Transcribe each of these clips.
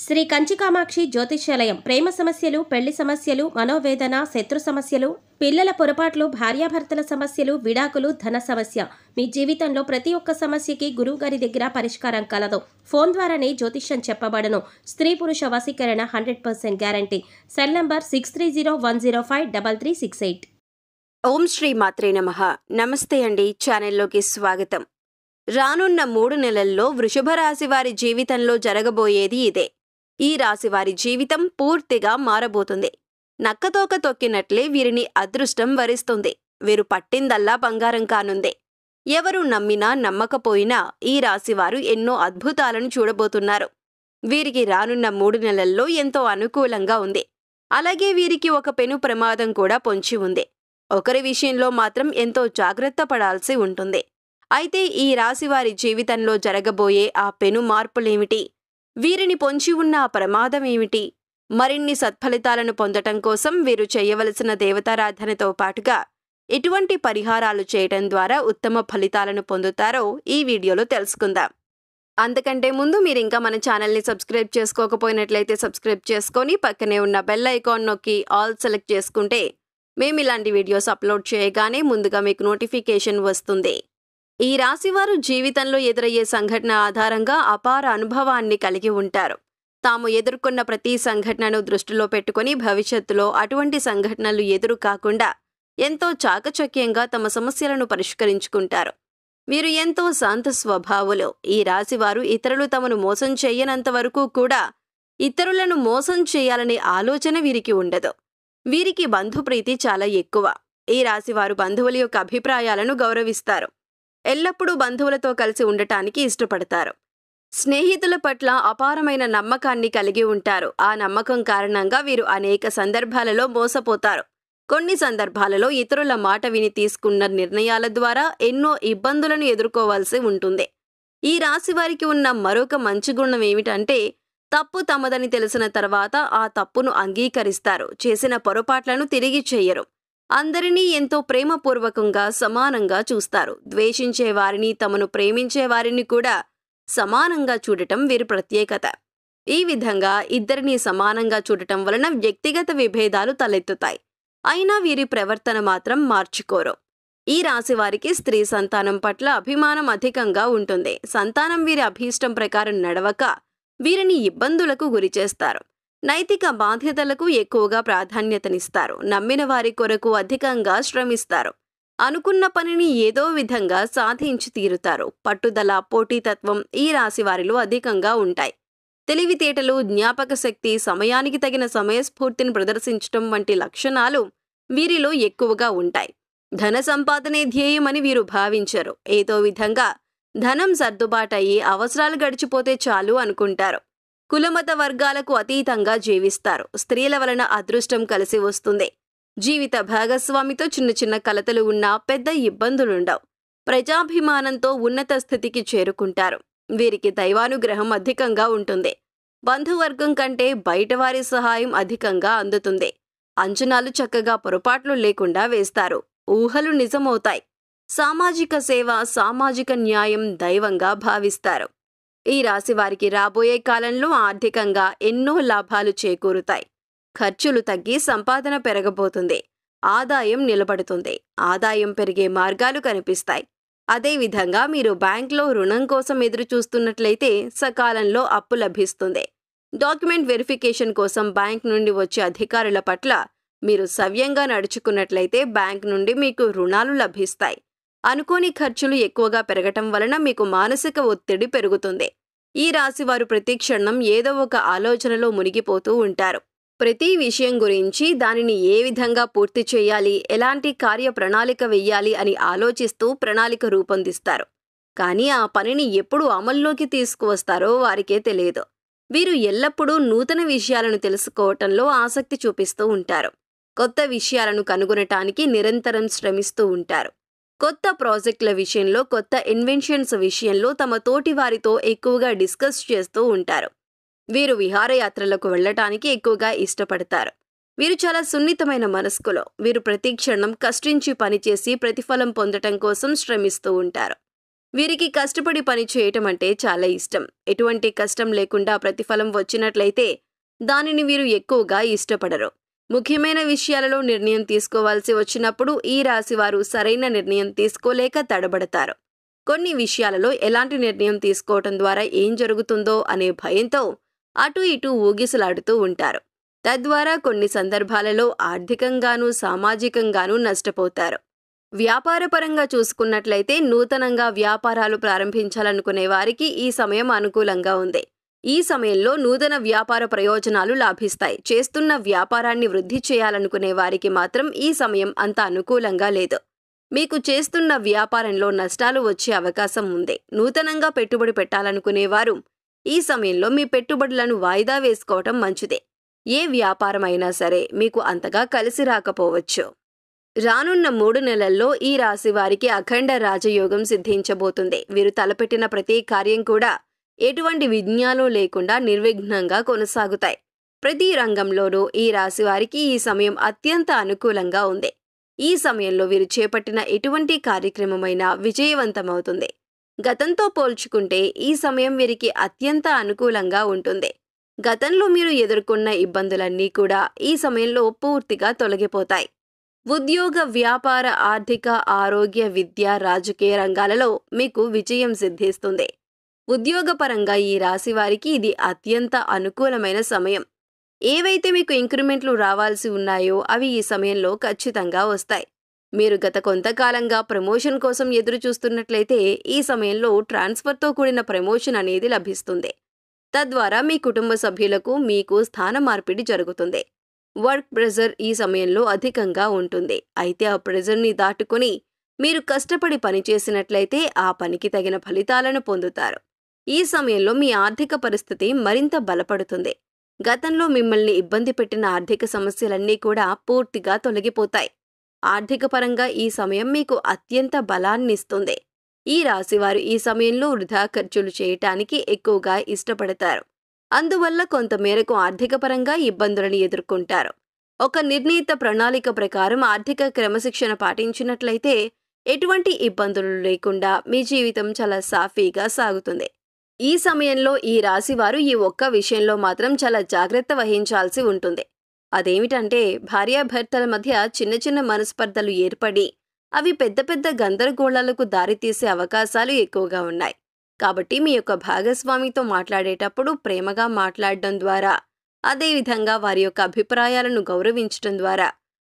శ్రీ కంచికామాక్షి జ్యోతిష్యాలయం ప్రేమ సమస్యలు, పెళ్లి సమస్యలు, మనోవేదన, శత్రు సమస్యలు, పిల్లల పొరపాట్లు, భార్యాభర్తల సమస్యలు, విడాకులు, ధన సమస్య. మీ జీవితంలో ప్రతి ఒక్క సమస్యకి గురువుగారి దగ్గర పరిష్కారం కలదు. ఫోన్ ద్వారానే జ్యోతిష్యం చెప్పబడను. స్త్రీ పురుష వశీకరణ 100% గ్యారంటీ. Cell number 6301053368. ఓం శ్రీ మాత్రే నమః. నమస్తే అండి, ఛానల్లోకి స్వాగతం. రానున్న 3 నెలల్లో వృషభ రాశి వారి జీవితంలో జరగబోయేది ఇదే. ఈ రాశి వారి జీవితం పూర్తిగా మారబోతుంది. నక్కతోక తొక్కినట్లే వీరిని అదృష్టం వరిస్తుంది. వీరు పట్టిందల్లా బంగారం కానుంది. ఎవరు నమ్మినా నమ్మకపోయినా ఈ రాశివారు ఎన్నో అద్భుతాలను చూడబోతున్నారు. వీరికి రానున్న 3 నెలల్లో ఎంతో అనుకూలంగా ఉంది. అలాగే వీరికి ఒక పెను ప్రమాదం కూడా పొంచి ఉంది. ఒకరి విషయంలో మాత్రం ఎంతో జాగ్రత్త పడాల్సి ఉంటుంది. అయితే ఈ రాశివారి జీవితంలో జరగబోయే ఆ పెను మార్పులేమిటి? వీరిని పొంచి ఉన్న ఆ ప్రమాదం ఏమిటి? మరిన్ని సత్ఫలితాలను పొందటం కోసం వీరు చేయవలసిన దేవతారాధనతో పాటుగా ఎటువంటి పరిహారాలు చేయటం ద్వారా ఉత్తమ ఫలితాలను పొందుతారో ఈ వీడియోలో తెలుసుకుందాం. అంతకంటే ముందు మీరు ఇంకా మన ఛానల్ని సబ్స్క్రైబ్ చేసుకోకపోయినట్లయితే సబ్స్క్రైబ్ చేసుకొని పక్కనే ఉన్న బెల్ ఐకాన్ నొక్కి ఆల్ సెలెక్ట్ చేసుకుంటే మేము ఇలాంటి వీడియోస్ అప్లోడ్ చేయగానే ముందుగా మీకు నోటిఫికేషన్ వస్తుంది. ఈ రాశివారు జీవితంలో ఎదురయ్యే సంఘటన ఆధారంగా అపార అనుభవాన్ని కలిగి ఉంటారు. తాము ఎదుర్కొన్న ప్రతి సంఘటనను దృష్టిలో పెట్టుకుని భవిష్యత్తులో అటువంటి సంఘటనలు ఎదురు కాకుండా ఎంతో చాకచక్యంగా తమ సమస్యలను పరిష్కరించుకుంటారు. వీరు ఎంతో శాంత స్వభావులు. ఈ రాశివారు ఇతరులు తమను మోసం చేయనంత వరకు కూడా ఇతరులను మోసం చేయాలనే ఆలోచన వీరికి ఉండదు. వీరికి బంధుప్రీతి చాలా ఎక్కువ. ఈ రాశివారు బంధువుల యొక్క అభిప్రాయాలను గౌరవిస్తారు. ఎల్లప్పుడూ బంధువులతో కలిసి ఉండటానికి ఇష్టపడతారు. స్నేహితుల పట్ల అపారమైన నమ్మకాన్ని కలిగి ఉంటారు. ఆ నమ్మకం కారణంగా వీరు అనేక సందర్భాలలో మోసపోతారు. కొన్ని సందర్భాలలో ఇతరుల మాట విని తీసుకున్న నిర్ణయాల ద్వారా ఎన్నో ఇబ్బందులను ఎదుర్కోవాల్సి ఉంటుంది. ఈ రాశి వారికి ఉన్న మరొక మంచి గుణం ఏమిటంటే తప్పు తమదని తెలిసిన తర్వాత ఆ తప్పును అంగీకరిస్తారు. చేసిన పొరపాట్లను తిరిగి చెయ్యరు. అందరినీ ఎంతో ప్రేమపూర్వకంగా సమానంగా చూస్తారు. ద్వేషించే వారిని, తమను ప్రేమించే వారిని కూడా సమానంగా చూడటం వీరి ప్రత్యేకత. ఈ విధంగా ఇద్దరినీ సమానంగా చూడటం వలన వ్యక్తిగత విభేదాలు తలెత్తుతాయి. అయినా వీరి ప్రవర్తన మాత్రం మార్చుకోరు. ఈ రాశి వారికి స్త్రీ సంతానం పట్ల అభిమానం అధికంగా ఉంటుంది. సంతానం వీరి అభీష్టం ప్రకారం నడవక వీరిని ఇబ్బందులకు గురిచేస్తారు. నైతిక బాధ్యతలకు ఎక్కువగా ప్రాధాన్యతనిస్తారు. నమ్మిన వారి కొరకు అధికంగా శ్రమిస్తారు. అనుకున్న పనిని ఏదో విధంగా సాధించి తీరుతారు. పట్టుదల, పోటీతత్వం ఈ రాశి వారిలో అధికంగా ఉంటాయి. తెలివితేటలు, జ్ఞాపక శక్తి, సమయానికి తగిన సమయస్ఫూర్తిని ప్రదర్శించటం వంటి లక్షణాలు వీరిలో ఎక్కువగా ఉంటాయి. ధన సంపాదనే ధ్యేయమని వీరు భావించరు. ఏదో విధంగా ధనం సర్దుబాటయ్యి అవసరాలు గడిచిపోతే చాలు అనుకుంటారు. కులమత వర్గాలకు అతీతంగా జీవిస్తారు. స్త్రీల వలన అదృష్టం కలిసి వస్తుంది. జీవిత భాగస్వామితో చిన్న చిన్న కలతలు ఉన్నా పెద్ద ఇబ్బందులుండవు. ప్రజాభిమానంతో ఉన్నత స్థితికి చేరుకుంటారు. వీరికి దైవానుగ్రహం అధికంగా ఉంటుంది. బంధువర్గం కంటే బయటవారి సహాయం అధికంగా అందుతుంది. అంచనాలు చక్కగా పొరపాట్లు లేకుండా వేస్తారు. ఊహలు నిజమవుతాయి. సామాజిక సేవ, సామాజిక న్యాయం దైవంగా భావిస్తారు. ఈ రాశి వారికి రాబోయే కాలంలో ఆర్థికంగా ఎన్నో లాభాలు చేకూరుతాయి. ఖర్చులు తగ్గి సంపాదన పెరగబోతుంది. ఆదాయం నిలబడుతుంది. ఆదాయం పెరిగే మార్గాలు కనిపిస్తాయి. అదేవిధంగా మీరు బ్యాంక్లో రుణం కోసం ఎదురు చూస్తున్నట్లయితే సకాలంలో అప్పు లభిస్తుంది. డాక్యుమెంట్ వెరిఫికేషన్ కోసం బ్యాంక్ నుండి వచ్చే అధికారుల పట్ల మీరు సవ్యంగా నడుచుకున్నట్లయితే బ్యాంక్ నుండి మీకు రుణాలు లభిస్తాయి. అనుకోని ఖర్చులు ఎక్కువగా పెరగటం వలన మీకు మానసిక ఒత్తిడి పెరుగుతుంది. ఈ రాశివారు ప్రతి క్షణం ఏదో ఒక ఆలోచనలో మునిగిపోతూ ఉంటారు. ప్రతి విషయం గురించి దానిని ఏ విధంగా పూర్తి చేయాలి, ఎలాంటి కార్య ప్రణాళిక వెయ్యాలి అని ఆలోచిస్తూ ప్రణాళిక రూపొందిస్తారు. కానీ ఆ పనిని ఎప్పుడు అమల్లోకి తీసుకువస్తారో వారికే తెలియదు. వీరు ఎల్లప్పుడూ నూతన విషయాలను తెలుసుకోవటంలో ఆసక్తి చూపిస్తూ ఉంటారు. కొత్త విషయాలను కనుగొనటానికి నిరంతరం శ్రమిస్తూ ఉంటారు. కొత్త ప్రాజెక్టుల విషయంలో, కొత్త ఇన్వెన్షన్స్ విషయంలో తమ తోటి వారితో ఎక్కువగా డిస్కస్ చేస్తూ ఉంటారు. వీరు విహారయాత్రలకు వెళ్లటానికి ఎక్కువగా ఇష్టపడతారు. వీరు చాలా సున్నితమైన మనస్కులు. వీరు ప్రతి క్షణం కష్టించి పనిచేసి ప్రతిఫలం పొందటం కోసం శ్రమిస్తూ ఉంటారు. వీరికి కష్టపడి పని చేయటం అంటే చాలా ఇష్టం. ఎటువంటి కష్టం లేకుండా ప్రతిఫలం వచ్చినట్లయితే దానిని వీరు ఎక్కువగా ఇష్టపడరు. ముఖ్యమైన విషయాలలో నిర్ణయం తీసుకోవాల్సి వచ్చినప్పుడు ఈ రాశివారు సరైన నిర్ణయం తీసుకోలేక తడబడతారు. కొన్ని విషయాలలో ఎలాంటి నిర్ణయం తీసుకోవటం ద్వారా ఏం జరుగుతుందో అనే భయంతో అటు ఇటు ఊగిసలాడుతూ ఉంటారు. తద్వారా కొన్ని సందర్భాలలో ఆర్థికంగానూ సామాజికంగానూ నష్టపోతారు. వ్యాపారపరంగా చూసుకున్నట్లయితే నూతనంగా వ్యాపారాలు ప్రారంభించాలనుకునే వారికి ఈ సమయం అనుకూలంగా ఉంది. ఈ సమయంలో నూతన వ్యాపార ప్రయోజనాలు లాభిస్తాయి. చేస్తున్న వ్యాపారాన్ని వృద్ధి చేయాలనుకునే వారికి మాత్రం ఈ సమయం అంత అనుకూలంగా లేదు. మీకు చేస్తున్న వ్యాపారంలో నష్టాలు వచ్చే అవకాశం ఉంది. నూతనంగా పెట్టుబడి పెట్టాలనుకునేవారు ఈ సమయంలో మీ పెట్టుబడులను వాయిదా వేసుకోవటం మంచిదే. ఏ వ్యాపారమైనా సరే మీకు అంతగా కలిసి రాకపోవచ్చు. రానున్న 3 నెలల్లో ఈ రాశి వారికి అఖండ రాజయోగం సిద్ధించబోతుంది. వీరు తలపెట్టిన ప్రతి కార్యం కూడా ఎటువంటి విఘ్నాలు లేకుండా నిర్విఘ్నంగా కొనసాగుతాయి. ప్రతి రంగంలోనూ ఈ రాశి వారికి ఈ సమయం అత్యంత అనుకూలంగా ఉంది. ఈ సమయంలో వీరు చేపట్టిన ఎటువంటి కార్యక్రమమైనా విజయవంతమవుతుంది. గతంతో పోల్చుకుంటే ఈ సమయం వీరికి అత్యంత అనుకూలంగా ఉంటుంది. గతంలో మీరు ఎదుర్కొన్న ఇబ్బందులన్నీ కూడా ఈ సమయంలో పూర్తిగా తొలగిపోతాయి. ఉద్యోగ, వ్యాపార, ఆర్థిక, ఆరోగ్య, విద్య, రాజకీయ రంగాలలో మీకు విజయం సిద్ధిస్తుంది. ఉద్యోగపరంగా ఈ రాశి వారికి ఇది అత్యంత అనుకూలమైన సమయం. ఏవైతే మీకు ఇంక్రిమెంట్లు రావాల్సి ఉన్నాయో అవి ఈ సమయంలో ఖచ్చితంగా వస్తాయి. మీరు గత కొంతకాలంగా ప్రమోషన్ కోసం ఎదురు చూస్తున్నట్లయితే ఈ సమయంలో ట్రాన్స్ఫర్తో కూడిన ప్రమోషన్ అనేది లభిస్తుంది. తద్వారా మీ కుటుంబ సభ్యులకు మీకు స్థాన మార్పిడి జరుగుతుంది. వర్క్ ప్రెజర్ ఈ సమయంలో అధికంగా ఉంటుంది. అయితే ఆ ప్రెజర్ని దాటుకుని మీరు కష్టపడి పనిచేసినట్లయితే ఆ పనికి తగిన ఫలితాలను పొందుతారు. ఈ సమయంలో మీ ఆర్థిక పరిస్థితి మరింత బలపడుతుంది. గతంలో మిమ్మల్ని ఇబ్బంది పెట్టిన ఆర్థిక సమస్యలన్నీ కూడా పూర్తిగా తొలగిపోతాయి. ఆర్థిక పరంగా ఈ సమయం మీకు అత్యంత బలాన్నిస్తుంది. ఈ రాశివారు ఈ సమయంలో వృధా ఖర్చులు చేయటానికి ఎక్కువగా ఇష్టపడతారు. అందువల్ల కొంతమేరకు ఆర్థికపరంగా ఇబ్బందులను ఎదుర్కొంటారు. ఒక నిర్ణీత ప్రణాళిక ప్రకారం ఆర్థిక క్రమశిక్షణ పాటించినట్లయితే ఎటువంటి ఇబ్బందులు లేకుండా మీ జీవితం చాలా సాఫీగా సాగుతుంది. ఈ సమయంలో ఈ రాశివారు ఈ ఒక్క విషయంలో మాత్రం చాలా జాగ్రత్త వహించాల్సి ఉంటుంది. అదేమిటంటే భార్యాభర్తల మధ్య చిన్న చిన్న మనస్పర్ధలు ఏర్పడి అవి పెద్ద పెద్ద గందరగోళాలకు దారితీసే అవకాశాలు ఎక్కువగా ఉన్నాయి. కాబట్టి మీ యొక్క భాగస్వామితో మాట్లాడేటప్పుడు ప్రేమగా మాట్లాడడం ద్వారా, అదేవిధంగా వారి యొక్క అభిప్రాయాలను గౌరవించడం ద్వారా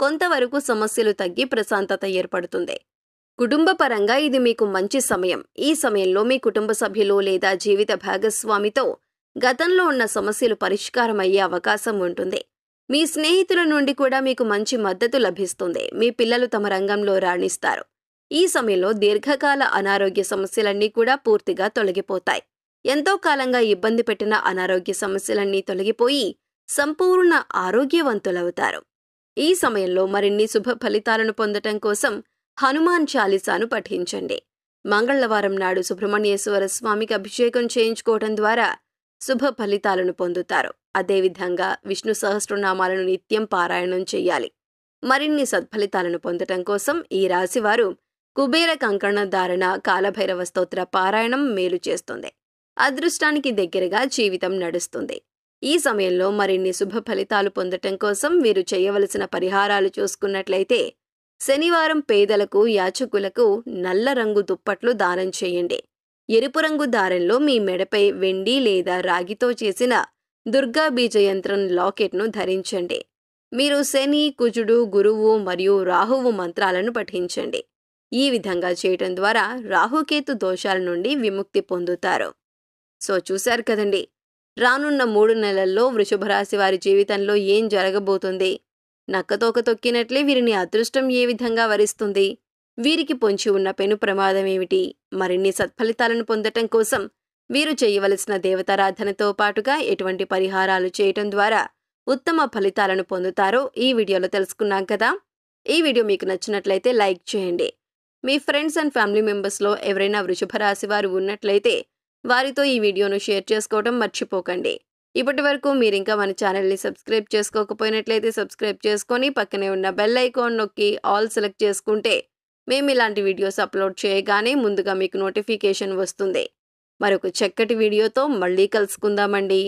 కొంతవరకు సమస్యలు తగ్గి ప్రశాంతత ఏర్పడుతుంది. కుటుంబపరంగా ఇది మీకు మంచి సమయం. ఈ సమయంలో మీ కుటుంబ సభ్యులు లేదా జీవిత భాగస్వామితో గతంలో ఉన్న సమస్యలు పరిష్కారమయ్యే అవకాశం ఉంటుంది. మీ స్నేహితుల నుండి కూడా మీకు మంచి మద్దతు లభిస్తుంది. మీ పిల్లలు తమ రంగంలో రాణిస్తారు. ఈ సమయంలో దీర్ఘకాల అనారోగ్య సమస్యలన్నీ కూడా పూర్తిగా తొలగిపోతాయి. ఎంతో కాలంగా ఇబ్బంది పెట్టిన అనారోగ్య సమస్యలన్నీ తొలగిపోయి సంపూర్ణ ఆరోగ్యవంతులవుతారు. ఈ సమయంలో మరిన్ని శుభ ఫలితాలను పొందటం కోసం హనుమాన్ చాలీసాను పఠించండి. మంగళవారం నాడు సుబ్రహ్మణ్యేశ్వర స్వామికి అభిషేకం చేయించుకోవటం ద్వారా శుభ ఫలితాలను పొందుతారు. అదేవిధంగా విష్ణు సహస్రనామాలను నిత్యం పారాయణం చెయ్యాలి. మరిన్ని సత్ఫలితాలను పొందటం కోసం ఈ రాశివారు కుబేర కంకణ ధారణ, కాలభైరవ స్తోత్ర పారాయణం మేలు చేస్తుంది. అదృష్టానికి దగ్గరగా జీవితం నడుస్తుంది. ఈ సమయంలో మరిన్ని శుభ ఫలితాలు పొందటం కోసం వీరు చేయవలసిన పరిహారాలు చూసుకున్నట్లయితే శనివారం పేదలకు, యాచకులకు నల్ల రంగు దుప్పట్లు దానం చేయండి. ఎరుపు రంగు దారంలో మీ మెడపై వెండి లేదా రాగితో చేసిన దుర్గా బీజ యంత్రం లాకెట్ను ధరించండి. మీరు శని, కుజుడు, గురువు మరియు రాహువు మంత్రాలను పఠించండి. ఈ విధంగా చేయటం ద్వారా రాహుకేతు దోషాల నుండి విముక్తి పొందుతారు. సో చూశారు కదండి, రానున్న 3 నెలల్లో వృషభ రాశి వారి జీవితంలో ఏం జరగబోతుంది? నక్కతోక తొక్కినట్లే వీరిని అదృష్టం ఏ విధంగా వరిస్తుంది? వీరికి పొంచి ఉన్న పెను ప్రమాదం ఏమిటి? మరిన్ని సత్ఫలితాలను పొందటం కోసం వీరు చేయవలసిన దేవతారాధనతో పాటుగా ఎటువంటి పరిహారాలు చేయటం ద్వారా ఉత్తమ ఫలితాలను పొందుతారో ఈ వీడియోలో తెలుసుకున్నాం కదా. ఈ వీడియో మీకు నచ్చినట్లయితే లైక్ చేయండి. మీ ఫ్రెండ్స్ అండ్ ఫ్యామిలీ మెంబర్స్లో ఎవరైనా వృషభ రాశి వారు ఉన్నట్లయితే వారితో ఈ వీడియోను షేర్ చేసుకోవడం మర్చిపోకండి. ఇప్పటి వరకు మీరు ఇంకా మన ఛానల్ని సబ్స్క్రైబ్ చేసుకోకపోయినట్లయితే సబ్స్క్రైబ్ చేసుకొని పక్కనే ఉన్న బెల్ ఐకాన్ నొక్కి ఆల్ సెలెక్ట్ చేసుకుంటే మేము ఇలాంటి వీడియోస్ అప్లోడ్ చేయగానే ముందుగా మీకు నోటిఫికేషన్ వస్తుంది. మరొక చక్కటి వీడియోతో మళ్ళీ కలుసుకుందామండి.